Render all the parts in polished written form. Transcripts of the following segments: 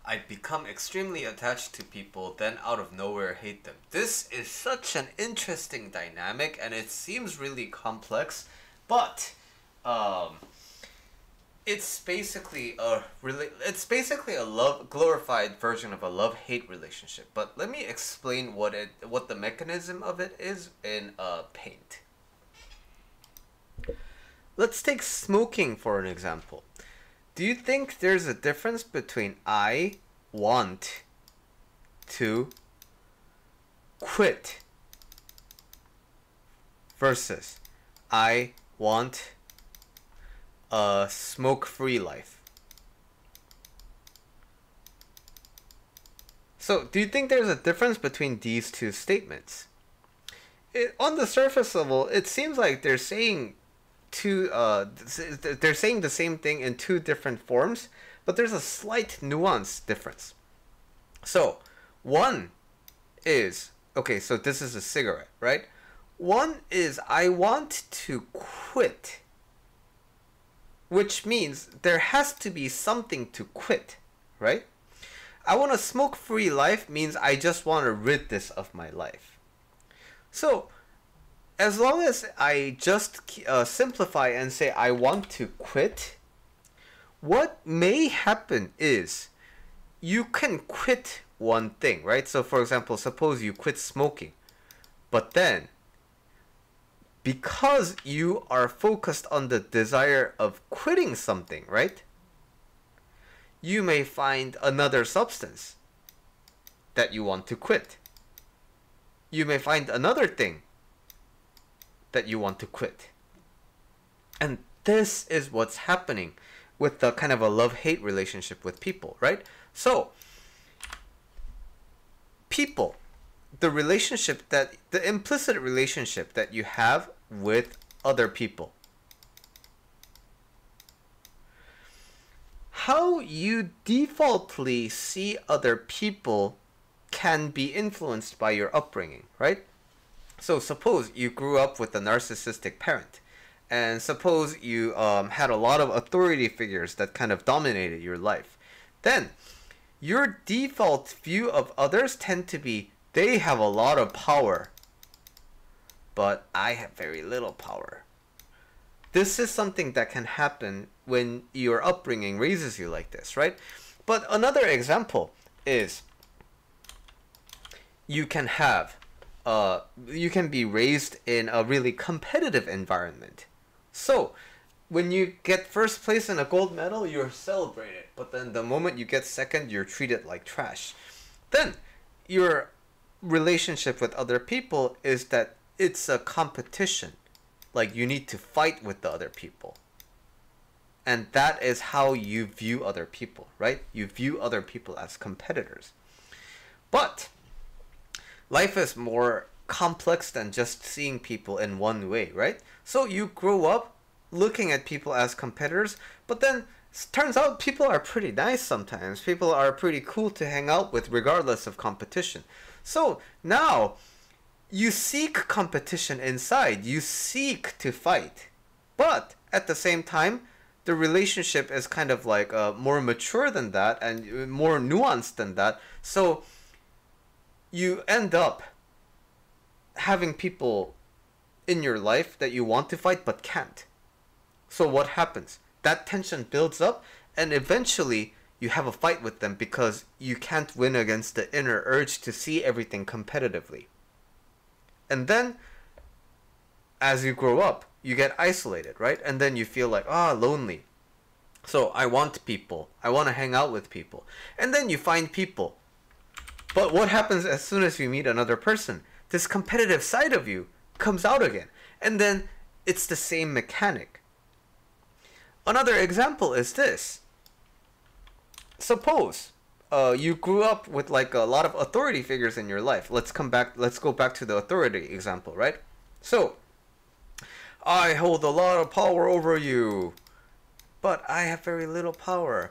I become extremely attached to people, then out of nowhere hate them. This is such an interesting dynamic, and it seems really complex, but um, it's basically a love glorified version of a love-hate relationship. But let me explain what the mechanism of it is in Paint. Let's take smoking for an example. Do you think there's a difference between I want to quit versus I want a smoke-free life? So, do you think there's a difference between these two statements? On the surface level, it seems like they're saying they're saying the same thing in two different forms, but there's a slight nuance difference. So, one is, okay, so this is a cigarette, right? One is I want to quit, which means there has to be something to quit, right? I want a smoke-free life means I just want to rid this of my life. So, as long as I just simplify and say I want to quit, what may happen is you can quit one thing, right? So for example, suppose you quit smoking, but then because you are focused on the desire of quitting something, right? You may find another substance that you want to quit. You may find another thing that you want to quit. And this is what's happening with the kind of a love-hate relationship with people, right? So, people, the implicit relationship that you have with other people, how you defaultly see other people can be influenced by your upbringing, right? So suppose you grew up with a narcissistic parent, and suppose you had a lot of authority figures that kind of dominated your life. Then your default view of others tend to be, they have a lot of power, but I have very little power. This is something that can happen when your upbringing raises you like this, right? But another example is you can be raised in a really competitive environment. So when you get first place in a gold medal, you're celebrated. But then the moment you get second, you're treated like trash. Then your relationship with other people is that it's a competition. Like you need to fight with the other people. And that is how you view other people, right? You view other people as competitors. But life is more complex than just seeing people in one way, right? So you grow up looking at people as competitors, but then it turns out people are pretty nice sometimes. People are pretty cool to hang out with regardless of competition. So now you seek competition inside. You seek to fight. But at the same time, the relationship is kind of like more mature than that and more nuanced than that. So you end up having people in your life that you want to fight but can't. So what happens? That tension builds up and eventually you have a fight with them because you can't win against the inner urge to see everything competitively. And then as you grow up, you get isolated, right? And then you feel like, lonely. So I want people. I want to hang out with people. And then you find people. But what happens as soon as you meet another person? This competitive side of you comes out again. And then it's the same mechanic. Another example is this. Suppose you grew up with like a lot of authority figures in your life. Let's go back to the authority example, right? So, I hold a lot of power over you, but I have very little power.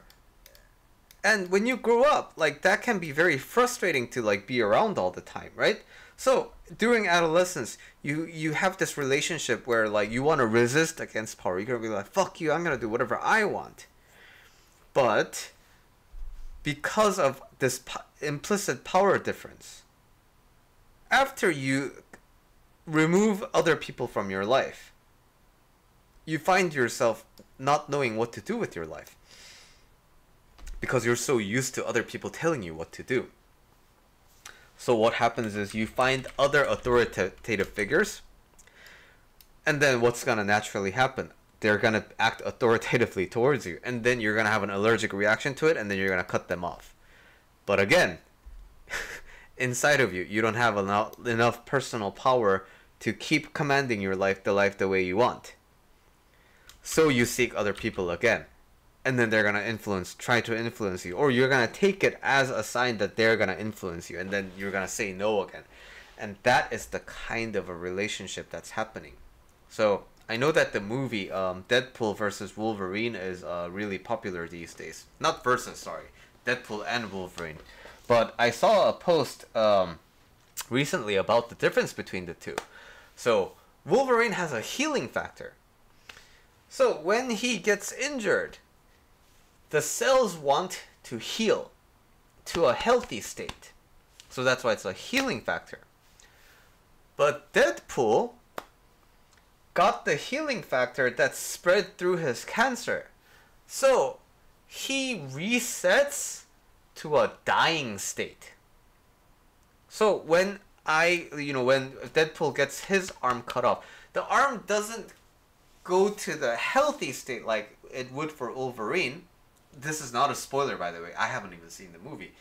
And when you grow up, like that can be very frustrating to like be around all the time, right? So during adolescence, you have this relationship where like you want to resist against power. You're gonna be like, fuck you, I'm gonna do whatever I want. But because of this implicit power difference. After you remove other people from your life, you find yourself not knowing what to do with your life because you're so used to other people telling you what to do. So what happens is you find other authoritative figures, and then what's gonna naturally happen? They're gonna act authoritatively towards you, and then you're gonna have an allergic reaction to it, and then you're gonna cut them off. But again, inside of you, you don't have enough personal power to keep commanding your life, the way you want. So you seek other people again, and then they're gonna try to influence you, or you're gonna take it as a sign that they're gonna influence you, and then you're gonna say no again. And that is the kind of a relationship that's happening. So I know that the movie Deadpool versus Wolverine is really popular these days. Not versus, sorry. Deadpool and Wolverine. But I saw a post recently about the difference between the two. So Wolverine has a healing factor. So when he gets injured, the cells want to heal to a healthy state. So that's why it's a healing factor. But Deadpool got the healing factor that's spread through his cancer. So he resets to a dying state. So when when Deadpool gets his arm cut off, the arm doesn't go to the healthy state like it would for Wolverine. This is not a spoiler, by the way. I haven't even seen the movie.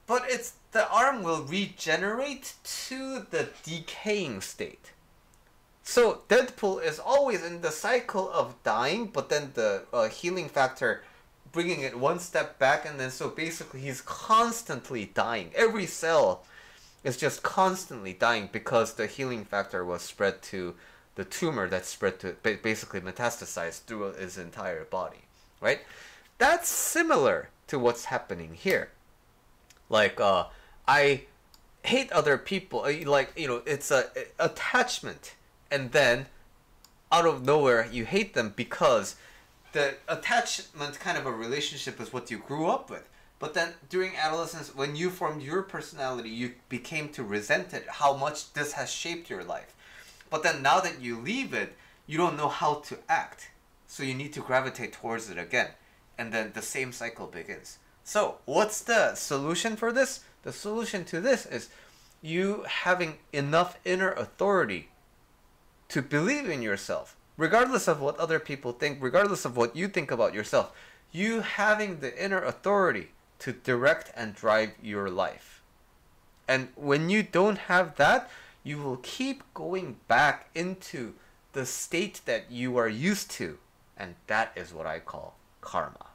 But the arm will regenerate to the decaying state. So Deadpool is always in the cycle of dying, but then the healing factor bringing it one step back, and then so basically he's constantly dying. Every cell is just constantly dying because the healing factor was spread to the tumor that spread to basically metastasized through his entire body, right? That's similar to what's happening here. Like I hate other people, it's a attachment. And then, out of nowhere, you hate them because the attachment kind of a relationship is what you grew up with. But then, during adolescence, when you formed your personality, you became to resent it, how much this has shaped your life. But then, now that you leave it, you don't know how to act. So you need to gravitate towards it again. And then the same cycle begins. So, what's the solution for this? The solution to this is you having enough inner authority to believe in yourself, regardless of what other people think, regardless of what you think about yourself. You having the inner authority to direct and drive your life. And when you don't have that, you will keep going back into the state that you are used to. And that is what I call karma.